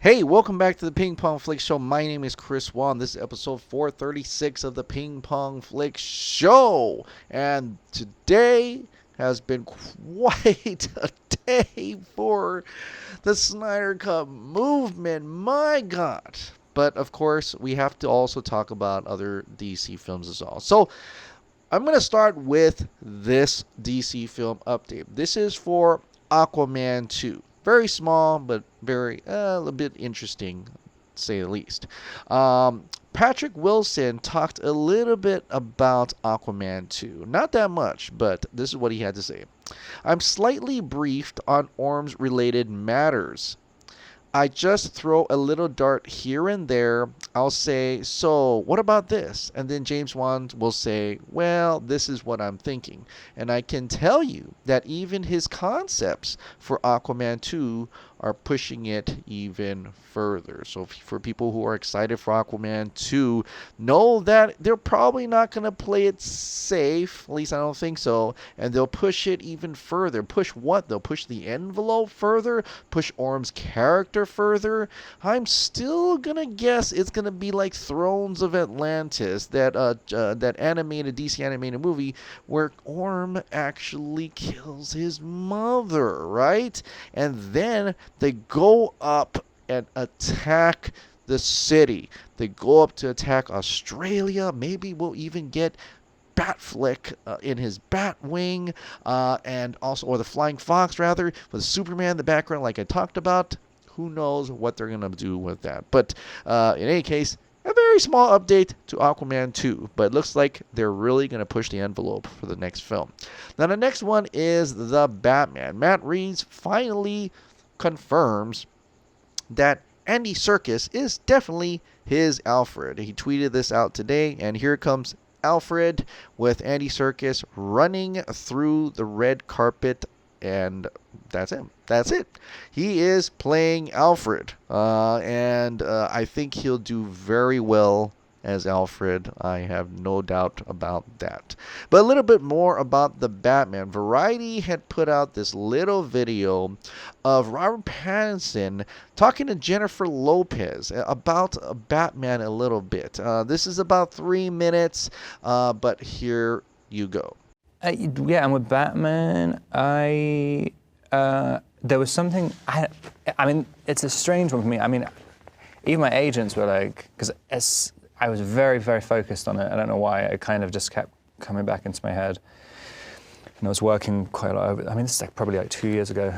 Hey, welcome back to the Ping Pong Flix Show. My name is Chris Wong. This is episode 436 of the Ping Pong Flix Show. And today has been quite a day for the Snyder Cut movement. My God. But of course, we have to also talk about other DC films as well. So I'm going to start with this DC film update. This is for Aquaman 2. Very small, but very a little bit interesting, to say the least. Patrick Wilson talked a little bit about Aquaman 2. Not that much, but this is what he had to say. I'm slightly briefed on Orms-related matters. I just throw a little dart here and there. I'll say, so what about this? And then James Wan will say, well, this is what I'm thinking. And I can tell you that even his concepts for Aquaman 2 are pushing it even further. So for people who are excited for Aquaman 2, know that they're probably not going to play it safe. At least I don't think so. And they'll push it even further. Push what? They'll push the envelope further? Push Orm's character further? I'm still going to guess it's going to be like Thrones of Atlantis, that animated DC animated movie where Orm actually kills his mother, right? And then they go up and attack the city. They go up to attack Australia. Maybe we'll even get Batflick in his Batwing, and also, or the Flying Fox rather, with Superman in the background, like I talked about. Who knows what they're gonna do with that? But in any case, a very small update to Aquaman 2, but it looks like they're really going to push the envelope for the next film. Now, the next one is The Batman. Matt Reeves finally confirms that Andy Serkis is definitely his Alfred. He tweeted this out today, and here comes Alfred with Andy Serkis running through the red carpet, and that's him. That's it. He is playing Alfred, and I think he'll do very well as Alfred. I have no doubt about that. But a little bit more about the Batman. Variety had put out this little video of Robert Pattinson talking to Jennifer Lopez about Batman a little bit. This is about 3 minutes, but here you go. Yeah, and with Batman, there was something, I mean, it's a strange one for me. I mean, even my agents were like, because I was very, very focused on it. I don't know why. It kind of just kept coming back into my head. And I was working quite a lot over, I mean, this is like probably like 2 years ago.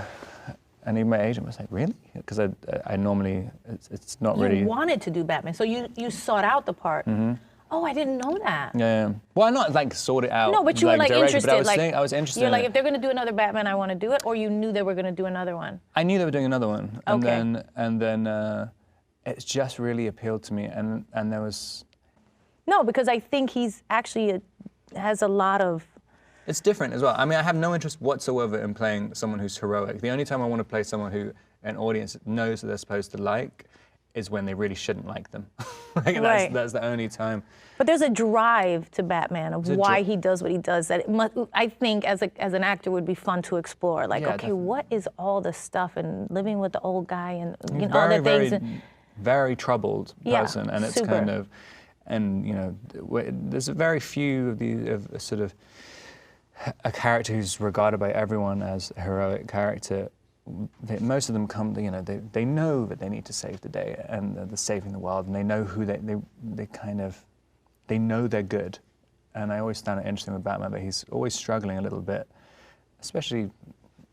And even my agent was like, really? Because I normally, it's not really. You wanted to do Batman, so you sought out the part. Mm-hmm. Oh, I didn't know that. Yeah. Well, I'm not like sort it out. No, but you were like directly, interested. But I was interested. You're in like, it. if they're going to do another Batman, I want to do it. Or you knew they were going to do another one. I knew they were doing another one, and Okay. then it just really appealed to me, and there was. No, because I think he's actually has a lot of. It's different as well. I mean, I have no interest whatsoever in playing someone who's heroic. The only time I want to play someone who an audience knows that they're supposed to like is when they really shouldn't like them. Right. That's the only time. But there's a drive to Batman of why he does what he does that I think as an actor would be fun to explore. Like, Yeah, okay, definitely. what is all the stuff and living with the old guy and He's all the very, things. very troubled Yeah, person, and it's super. kind of, and you know, there's a very few of these of sort of a character who's regarded by everyone as a heroic character. Most of them come, you know, they know that they need to save the day and they're saving the world, and they know who they kind of, they know they're good. And I always found it interesting with Batman that he's always struggling a little bit, especially,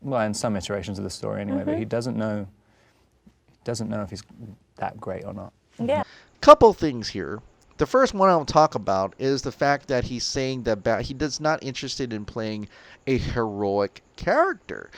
well, in some iterations of the story anyway, but he doesn't know if he's that great or not. Yeah. Couple things here. The first one I'll talk about is the fact that he's saying that he does not interested in playing a heroic character.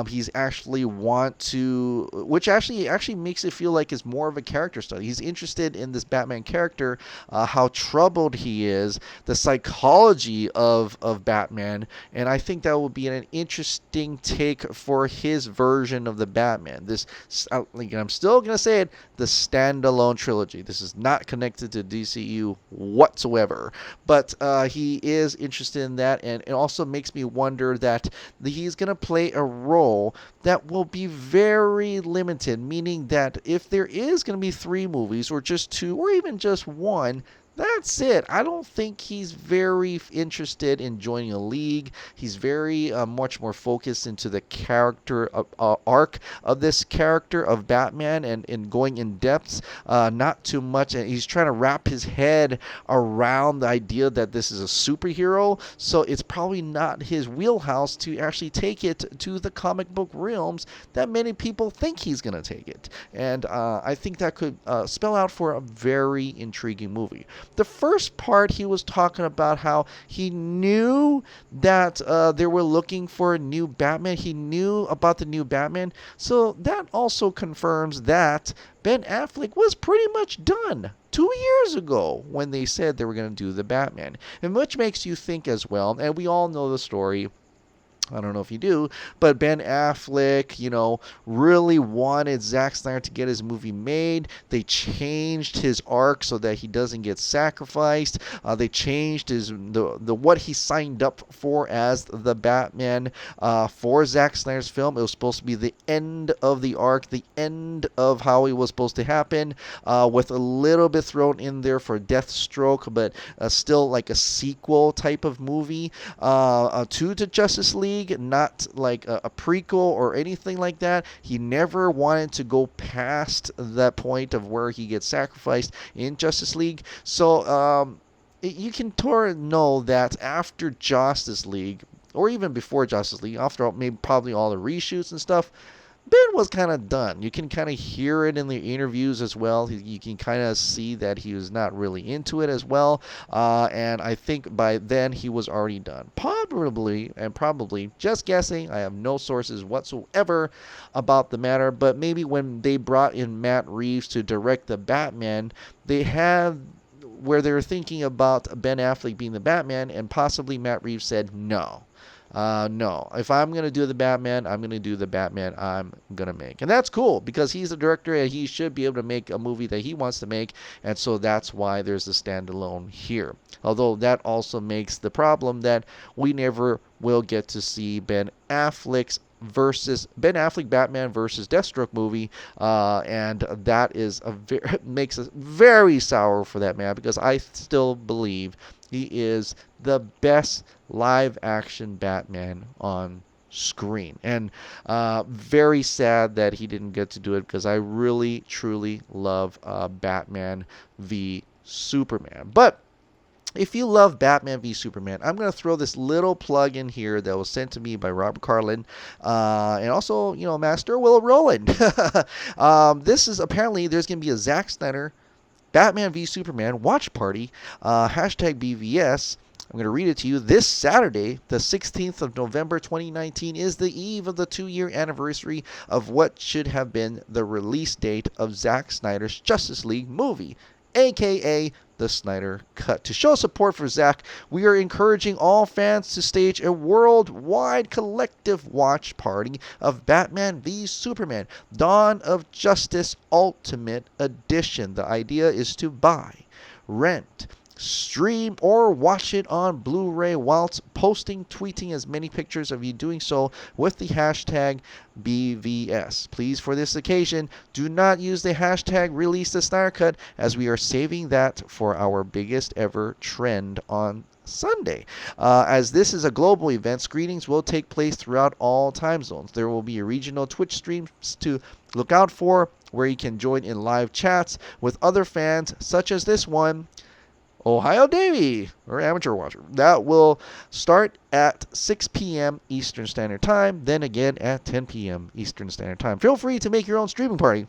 He's actually want to, which actually makes it feel like it's more of a character study. He's interested in this Batman character, how troubled he is, the psychology of Batman, and I think that will be an interesting take for his version of the Batman. This, I'm still gonna say it, the standalone trilogy. This is not connected to DCEU whatsoever, but he is interested in that, and it also makes me wonder that he he's going to play a role that will be very limited, meaning that if there is going to be 3 movies or just 2 or even just 1, that's it. I don't think he's very interested in joining a league. He's very much more focused into the character arc of this character of Batman and going in depths, not too much. And he's trying to wrap his head around the idea that this is a superhero. So it's probably not his wheelhouse to actually take it to the comic book realms that many people think he's going to take it. And I think that could spell out for a very intriguing movie. The first part, he was talking about how he knew that they were looking for a new Batman. He knew about the new Batman. So that also confirms that Ben Affleck was pretty much done 2 years ago when they said they were going to do the Batman. And which makes you think as well, and we all know the story, I don't know if you do, but Ben Affleck, really wanted Zack Snyder to get his movie made. They changed his arc so that he doesn't get sacrificed. They changed the what he signed up for as the Batman for Zack Snyder's film. It was supposed to be the end of the arc, the end of how it was supposed to happen, with a little bit thrown in there for Deathstroke, but still like a sequel type of movie to the Justice League. Not like a prequel or anything like that. He never wanted to go past that point of where he gets sacrificed in Justice League. So you can totally know that after Justice League, or even before Justice League, after maybe probably all the reshoots and stuff, Ben was kind of done. You can kind of hear it in the interviews as well. You can kind of see that he was not really into it as well. And I think by then he was already done. Probably, just guessing, I have no sources whatsoever about the matter, but maybe when they brought in Matt Reeves to direct the Batman, they had where they were thinking about Ben Affleck being the Batman, and possibly Matt Reeves said no. No, if I'm going to do the Batman, I'm going to do the Batman I'm going to make. And that's cool because he's the director and he should be able to make a movie that he wants to make. And so that's why there's a standalone here. Although that also makes the problem that we never will get to see Ben Affleck Batman versus Deathstroke movie, and that is makes us very sour for that man, because I still believe he is the best live action Batman on screen, and very sad that he didn't get to do it, because I really truly love Batman v Superman. But if you love Batman v Superman, I'm going to throw this little plug in here that was sent to me by Robert Carlin, and also, Master Will Rowland. This is apparently there's going to be a Zack Snyder Batman v Superman watch party, hashtag BVS. I'm going to read it to you. This Saturday, the 16th of November 2019, is the eve of the 2-year anniversary of what should have been the release date of Zack Snyder's Justice League movie, aka the Snyder Cut. To show support for Zack, we are encouraging all fans to stage a worldwide collective watch party of Batman v Superman, Dawn of Justice Ultimate Edition. The idea is to buy, rent, stream, or watch it on Blu-ray whilst posting, tweeting as many pictures of you doing so with the hashtag BVS. Please, for this occasion, do not use the hashtag release the Snyder Cut, as we are saving that for our biggest ever trend on Sunday. As this is a global event, screenings will take place throughout all time zones. There will be regional Twitch streams to look out for, where you can join in live chats with other fans, such as this one, Ohio Davey, or Amateur Watcher. That will start at 6 p.m. Eastern Standard Time, then again at 10 p.m. Eastern Standard Time. Feel free to make your own streaming party,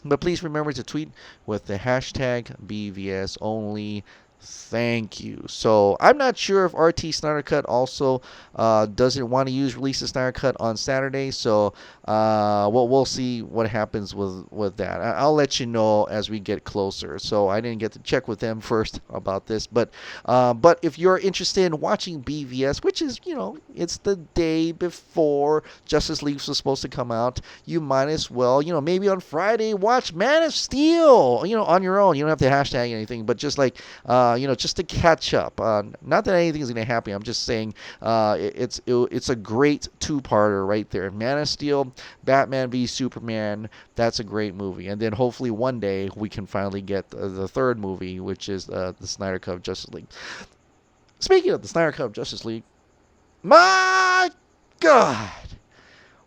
but please remember to tweet with the hashtag BVS only. Thank you. So I'm not sure if RT Snyder Cut also doesn't want to use Release the Snyder Cut on Saturday. So we'll see what happens with that. I'll let you know as we get closer. So I didn't get to check with them first about this. But if you're interested in watching BVS, which is, it's the day before Justice League was supposed to come out, you might as well, maybe on Friday watch Man of Steel, on your own. You don't have to hashtag anything, but just like just to catch up. Not that anything is going to happen. I'm just saying it's a great two-parter right there. Man of Steel, Batman v Superman. That's a great movie. And then hopefully one day we can finally get the third movie, which is the Snyder Cut of Justice League. Speaking of the Snyder Cut of Justice League, my God,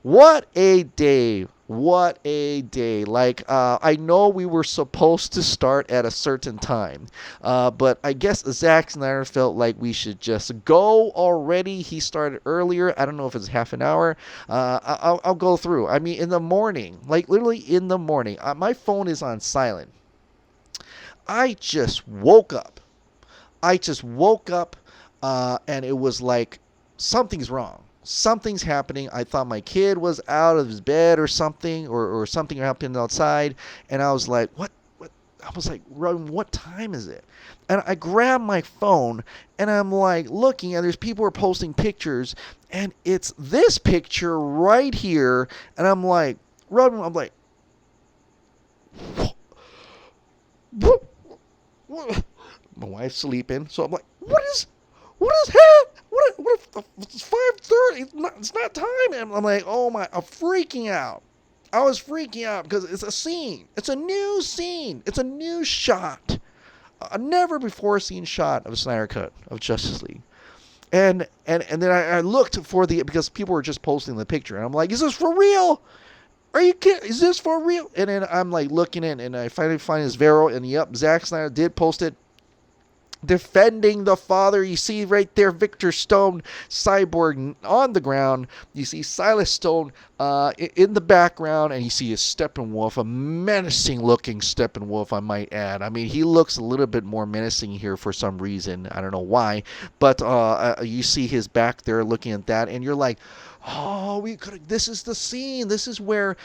what a day. What a day. Like, I know we were supposed to start at a certain time, but I guess Zack Snyder felt like we should just go already. He started earlier. I don't know if it's half an hour. I'll go through. I mean, in the morning, like literally in the morning, my phone is on silent. I just woke up. And it was like, something's wrong. Something's happening. I thought my kid was out of his bed or something, or something happened outside. And I was like, what? I was like, Robin, what time is it? And I grabbed my phone and I'm like looking, and there's people who are posting pictures, and it's this picture right here. And I'm like, Robin, I'm like, what? My wife's sleeping, so I'm like, what is happening? What if it's 5:30? It's not time. And I'm like, oh my, I'm freaking out. I was freaking out because it's a scene. It's a new scene. It's a new shot. A never before seen shot of a Snyder Cut of Justice League. And then I looked for because people were just posting the picture, and I'm like, is this for real? Are you kidding? Is this for real? And then I'm like looking in, and I finally find his Vero, and yep, Zack Snyder did post it. Defending the father. You see right there Victor Stone, Cyborg on the ground. You see Silas Stone in the background, and you see a Steppenwolf, a menacing looking Steppenwolf, I might add. I mean, he looks a little bit more menacing here for some reason. I don't know why, but you see his back there looking at that, and you're like, oh, we could. This is the scene. This is where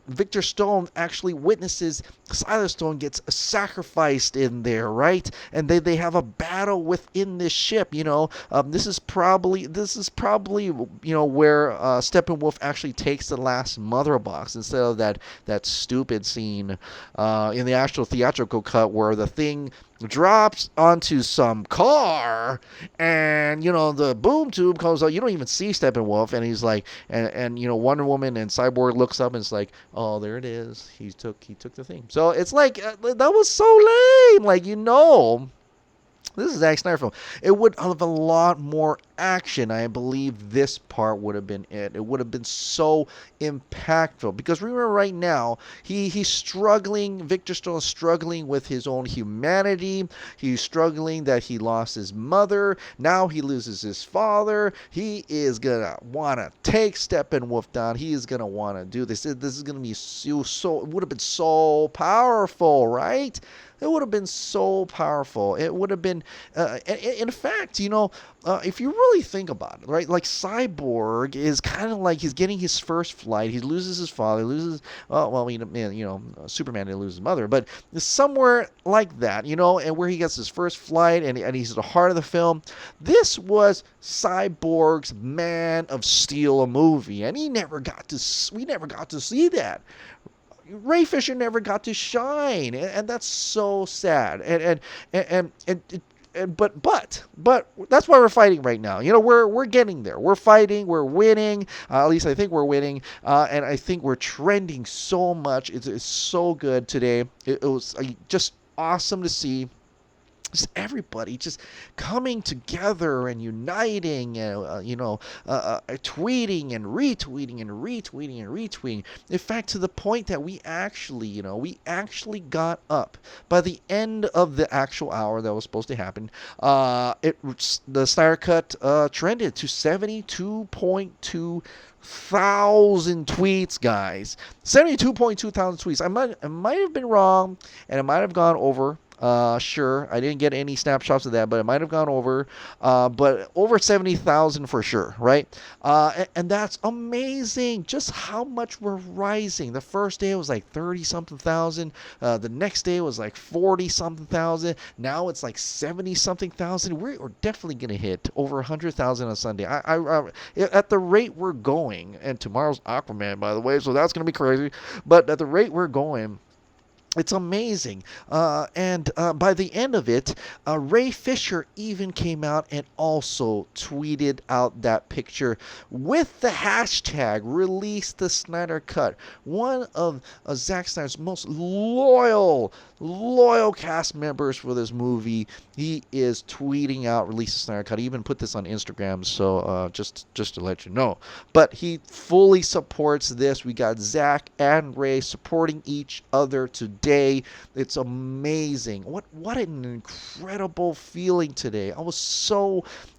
Victor Stone actually witnesses Silas Stone gets sacrificed in there, right? And they have a battle within this ship. This is probably where Steppenwolf actually takes the last mother box instead of that stupid scene in the actual theatrical cut where the thing drops onto some car, and the boom tube comes out. You don't even see Steppenwolf, and he's like, and Wonder Woman and Cyborg looks up, and it's like, oh, there it is. He took the thing. So it's like that was so lame. Like this is Zack Snyder film. It would have a lot more action. I believe this part would have been it. It would have been so impactful. Because remember right now, he's struggling. Victor Stone is struggling with his own humanity. He's struggling that he lost his mother. Now he loses his father. He is going to want to take Steppenwolf down. He is going to want to do this. This is going to be so it would have been so powerful, right? It would have been so powerful. It would have been, in fact, if you really think about it, right? Like Cyborg is kind of like he's getting his first flight. He loses his father, Superman didn't lose his mother, but somewhere like that, and where he gets his first flight, and he's at the heart of the film. This was Cyborg's Man of Steel movie, and we never got to see that. Ray Fisher never got to shine, and that's so sad. But that's why we're fighting right now. We're getting there. We're fighting. We're winning. At least I think we're winning. And I think we're trending so much. It's so good today. It was just awesome to see. Just everybody just coming together and uniting, tweeting and retweeting. In fact, to the point that we actually got up by the end of the actual hour that was supposed to happen. The Snyder Cut trended to 72.2 thousand tweets, guys. 72.2 thousand tweets. I might have been wrong, and it might have gone over. Sure, I didn't get any snapshots of that, but it might have gone over. But over 70,000 for sure, right? And that's amazing. Just how much we're rising. The first day it was like 30-something thousand. The next day it was like 40-something thousand. Now it's like 70-something thousand. We're definitely gonna hit over 100,000 on Sunday. At the rate we're going, and tomorrow's Aquaman, by the way, so that's gonna be crazy. But at the rate we're going, It's amazing. And by the end of it, Ray Fisher even came out and also tweeted out that picture with the hashtag release the Snyder Cut. One of Zack Snyder's most loyal cast members for this movie. He is tweeting out release the Snyder Cut. He even put this on Instagram, so just to let you know. But he fully supports this. We got Zack and Ray supporting each other today. It's amazing. What an incredible feeling today.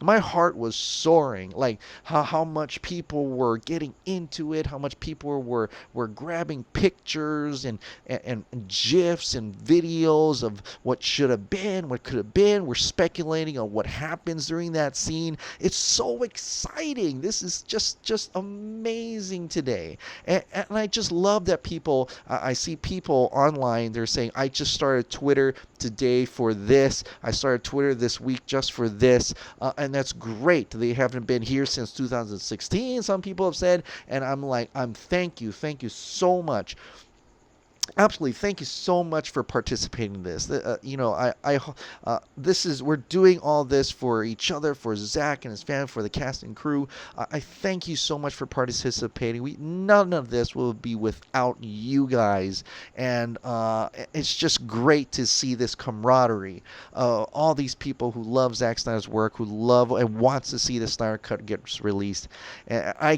My heart was soaring. Like how much people were getting into it, how much people were grabbing pictures and GIFs and videos of what should have been, what could have been. We're speculating on what happens during that scene. It's so exciting. This is just amazing today. And I just love that people, I see people online, they're saying, I just started Twitter today for this. I started Twitter this week just for this. And that's great. They haven't been here since 2016, some people have said. And I'm like, thank you so much. Absolutely, thank you so much for participating in this. We're doing all this for each other, for Zack and his family, for the cast and crew. I thank you so much for participating. None of this will be without you guys, and it's just great to see this camaraderie. All these people who love Zack Snyder's work, who love and wants to see the Snyder Cut get released, and I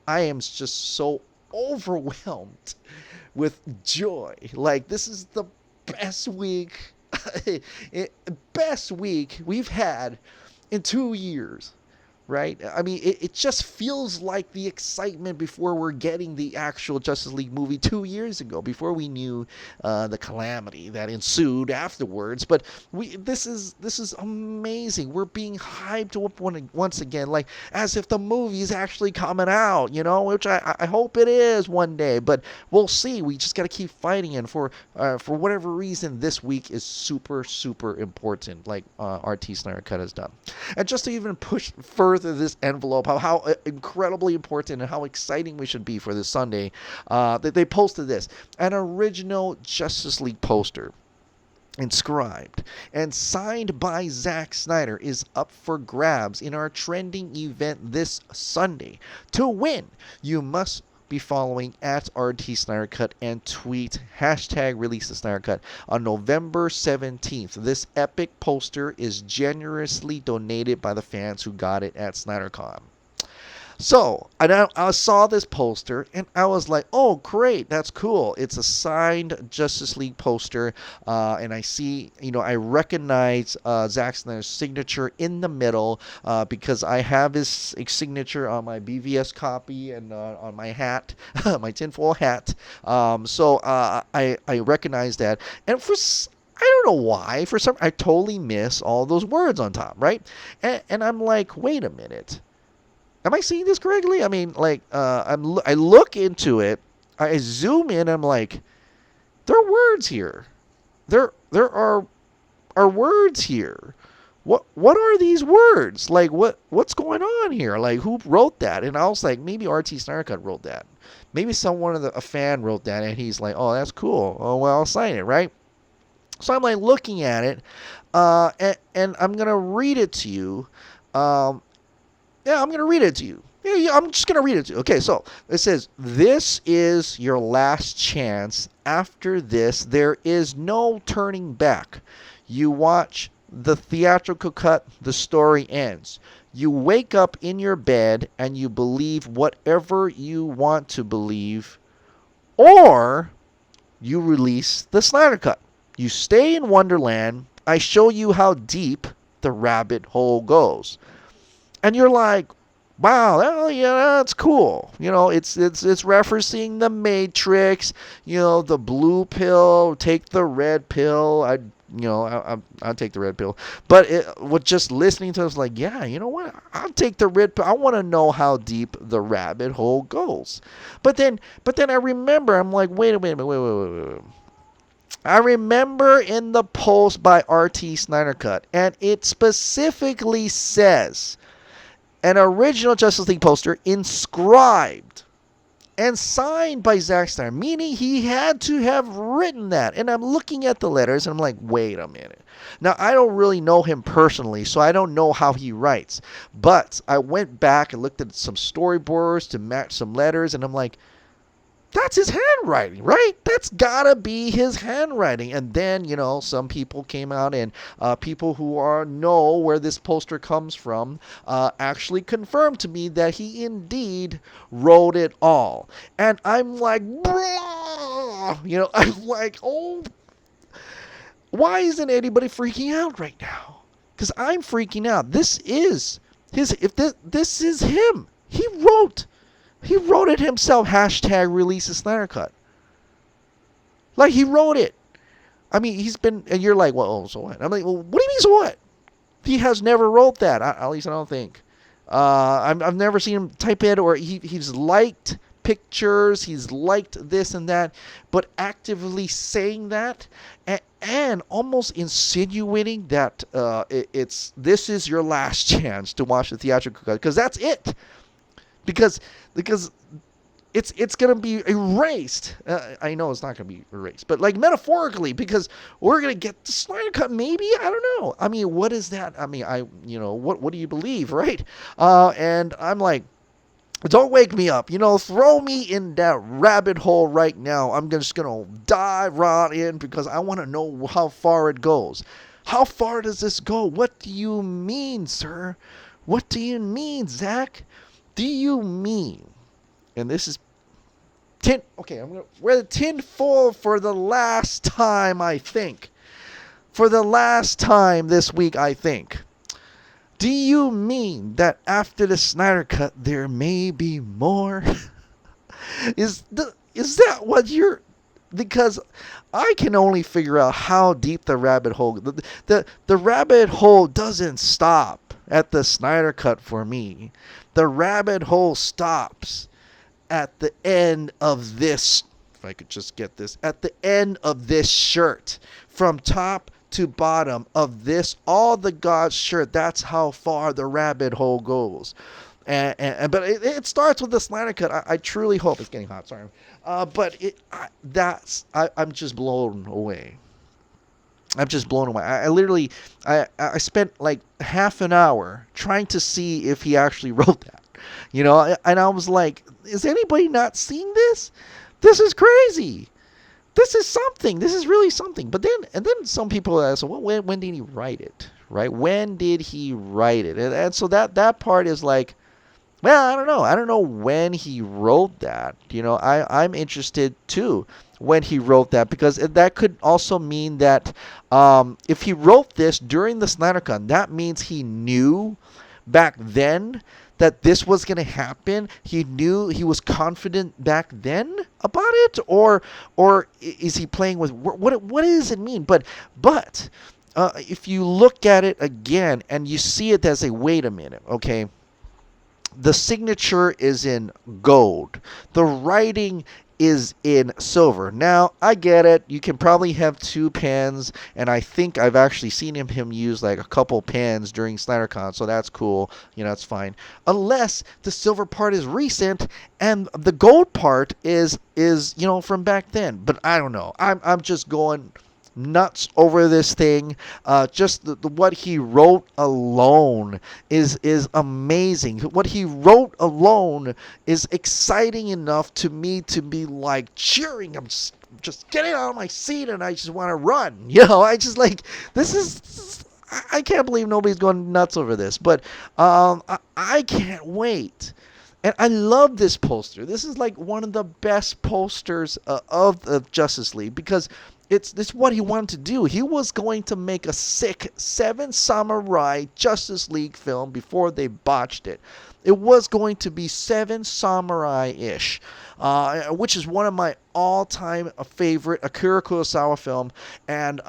am just so overwhelmed with joy. Like, this is the best week we've had in 2 years, right? I mean, it just feels like the excitement before we're getting the actual Justice League movie 2 years ago, before we knew the calamity that ensued afterwards. But this is amazing. We're being hyped up once again, like as if the movie is actually coming out, which I hope it is one day. But we'll see. We just got to keep fighting, and for whatever reason, this week is super important, like RT Snyder Cut has done. And just to even push further this envelope, how incredibly important and how exciting we should be for this Sunday, they posted this, an original Justice League poster inscribed and signed by Zack Snyder is up for grabs in our trending event this Sunday. To win, you must be following at RT Snyder Cut and tweet hashtag release the Snyder Cut on November 17th. This epic poster is generously donated by the fans who got it at SnyderCon. So I saw this poster and I was like, oh, great, that's cool. It's a signed Justice League poster, and I see, I recognize Zack Snyder's signature in the middle, because I have his signature on my BVS copy and on my hat, my tinfoil hat. So I recognize that, and I don't know why, I totally miss all those words on top, right? And I'm like, wait a minute. Am I seeing this correctly? I mean, like, I look into it, I zoom in, I'm like, there are words here. There are words here. What are these words? Like, what's going on here? Like, who wrote that? And I was like, maybe RT Snyder Cut wrote that. Maybe a fan wrote that, and he's like, oh, that's cool. Oh, well, I'll sign it, right? So I'm like looking at it, and I'm gonna read it to you. Yeah, I'm going to read it to you. Yeah, I'm just going to read it to you. Okay, so it says, this is your last chance. After this, there is no turning back. You watch the theatrical cut, the story ends. You wake up in your bed and you believe whatever you want to believe, or you release the Snyder Cut. You stay in Wonderland. I show you how deep the rabbit hole goes. And you're like, wow, that's cool. It's referencing the Matrix. The blue pill, take the red pill. I'd take the red pill. But with just listening to it, I was like, yeah, you know what? I'll take the red pill. I want to know how deep the rabbit hole goes. But then I remember, I'm like, wait. I remember in the post by RT Snyder Cut, and it specifically says, an original Justice League poster inscribed and signed by Zack Snyder, meaning he had to have written that. And I'm looking at the letters and I'm like, wait a minute. Now, I don't really know him personally, so I don't know how he writes. But I went back and looked at some storyboards to match some letters, and I'm like, that's his handwriting, right? That's gotta be his handwriting. And then, some people came out, and people who know where this poster comes from actually confirmed to me that he indeed wrote it all. And I'm like, I'm like, oh, why isn't anybody freaking out right now? Because I'm freaking out. This is this is him. He wrote it himself. # release the Snyder Cut. Like, he wrote it. I mean, he's been, and you're like, well, so what? I'm like, well, what do you mean, so what? He has never wrote that. At least I don't think. I've never seen him type it, or he's liked pictures, he's liked this and that, but actively saying that and almost insinuating that this is your last chance to watch the theatrical cut, because that's it. Because it's going to be erased. I know it's not going to be erased, but like metaphorically, because we're going to get the Snyder Cut, maybe? I don't know. I mean, what is that? I mean, what do you believe, right? And I'm like, don't wake me up. Throw me in that rabbit hole right now. I'm just going to dive right in because I want to know how far it goes. How far does this go? What do you mean, sir? What do you mean, Zach? Do you mean, and this is I'm going to wear the tin foil for the last time, I think. For the last time this week, I think. Do you mean that after the Snyder Cut, there may be more? Is that what you're... Because I can only figure out how deep the rabbit hole... The rabbit hole doesn't stop at the Snyder Cut for me. The rabbit hole stops at the end of this, if I could just get this, at the end of this shirt. From top to bottom of this All the Gods shirt. That's how far the rabbit hole goes. But it starts with the Snyder Cut. I truly hope it's getting hot. Sorry, but I'm just blown away. I'm just blown away. I literally spent like half an hour trying to see if he actually wrote that. And I was like, is anybody not seeing this? This is crazy. This is something. This is really something. But then some people ask, well, when did he write it? Right? When did he write it? And so that part is like, well, I don't know. I don't know when he wrote that. I'm interested too when he wrote that, because that could also mean that if he wrote this during the Snyder Cut, that means he knew back then that this was going to happen. He knew, he was confident back then about it, or is he playing with what does it mean? But if you look at it again and you see it as a wait a minute, okay. The signature is in gold. The writing is in silver. Now, I get it. You can probably have two pens, and I think I've actually seen him use like a couple pens during SnyderCon, so that's cool. It's fine. Unless the silver part is recent and the gold part is from back then. But I don't know. I'm just going nuts over this thing. Just what he wrote alone is amazing. What he wrote alone is exciting enough to me to be like cheering. I'm just getting out of my seat and I just want to run. I just like, this is, I can't believe nobody's going nuts over this. But I can't wait. And I love this poster. This is like one of the best posters of the Justice League, because it's what he wanted to do. He was going to make a sick 7 Samurai Justice League film before they botched it. It was going to be 7 Samurai-ish, which is one of my all-time favorite Akira Kurosawa film. And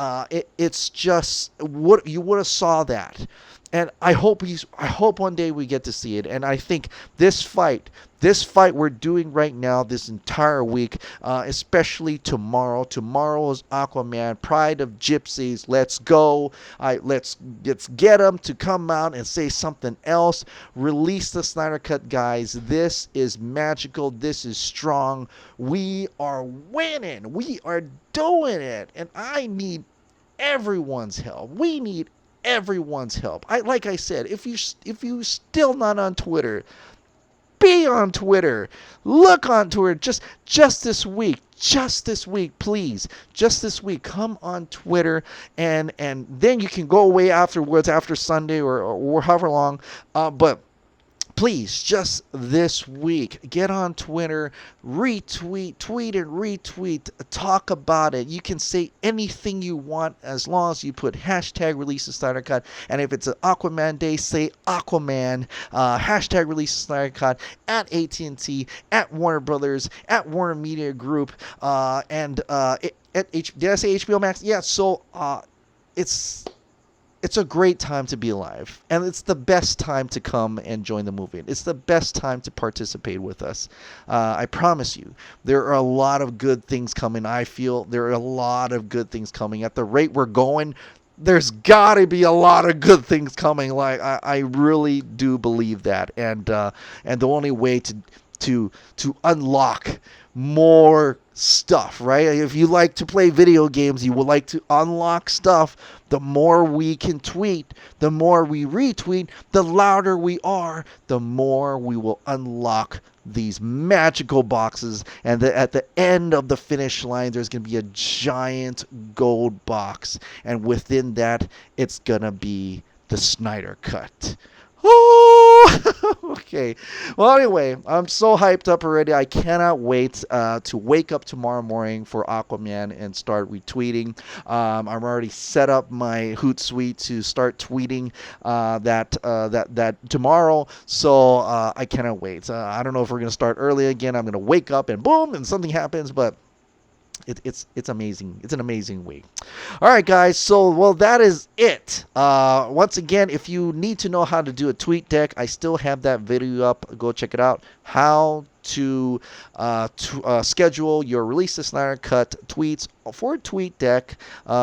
it's just, what you would have saw that. And I hope one day we get to see it. And I think this fight we're doing right now, this entire week, especially tomorrow. Tomorrow is Aquaman, Pride of Gypsies. Let's go. Let's get them to come out and say something else. Release the Snyder Cut, guys. This is magical. This is strong. We are winning. We are doing it. And I need everyone's help. We need everyone's help. Like I said, if you still not on Twitter, be on Twitter. Look on Twitter. Just this week, please. Just this week, come on Twitter, and then you can go away afterwards, after Sunday or however long. But please, just this week, get on Twitter, tweet and retweet, talk about it. You can say anything you want as long as you put hashtag release the Snyder Cut. And if it's an Aquaman day, say Aquaman, hashtag release the Snyder Cut, at AT&T, at Warner Brothers, at Warner Media Group, and did I say HBO Max? Yeah, so it's a great time to be alive, and it's the best time to come and join the movement. It's the best time to participate with us. I promise you, there are a lot of good things coming. I feel there are a lot of good things coming. At the rate we're going, there's got to be a lot of good things coming. Like I really do believe that, and the only way to unlock more stuff, right? If you like to play video games, you would like to unlock stuff. The more we can tweet, the more we retweet, the louder we are, the more we will unlock these magical boxes. And at the end of the finish line, there's going to be a giant gold box. And within that, it's going to be the Snyder Cut. Oh, okay. Well, anyway, I'm so hyped up already. I cannot wait to wake up tomorrow morning for Aquaman and start retweeting. I'm already set up my Hootsuite to start tweeting that tomorrow. So I cannot wait. I don't know if we're gonna start early again. I'm gonna wake up and boom, and something happens, but. It's amazing. It's an amazing week. All right, guys. So, well, that is it. Once again, if you need to know how to do a tweet deck, I still have that video up. Go check it out. How to schedule your Release the Snyder Cut tweets for TweetDeck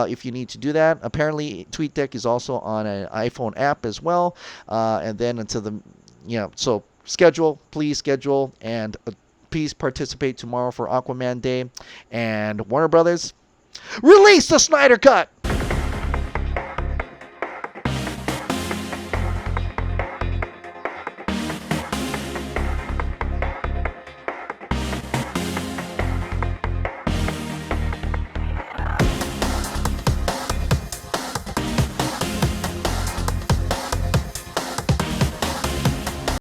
if you need to do that. Apparently, TweetDeck is also on an iPhone app as well. And then until so please schedule, and please participate tomorrow for Aquaman Day. And Warner Brothers, release the Snyder Cut!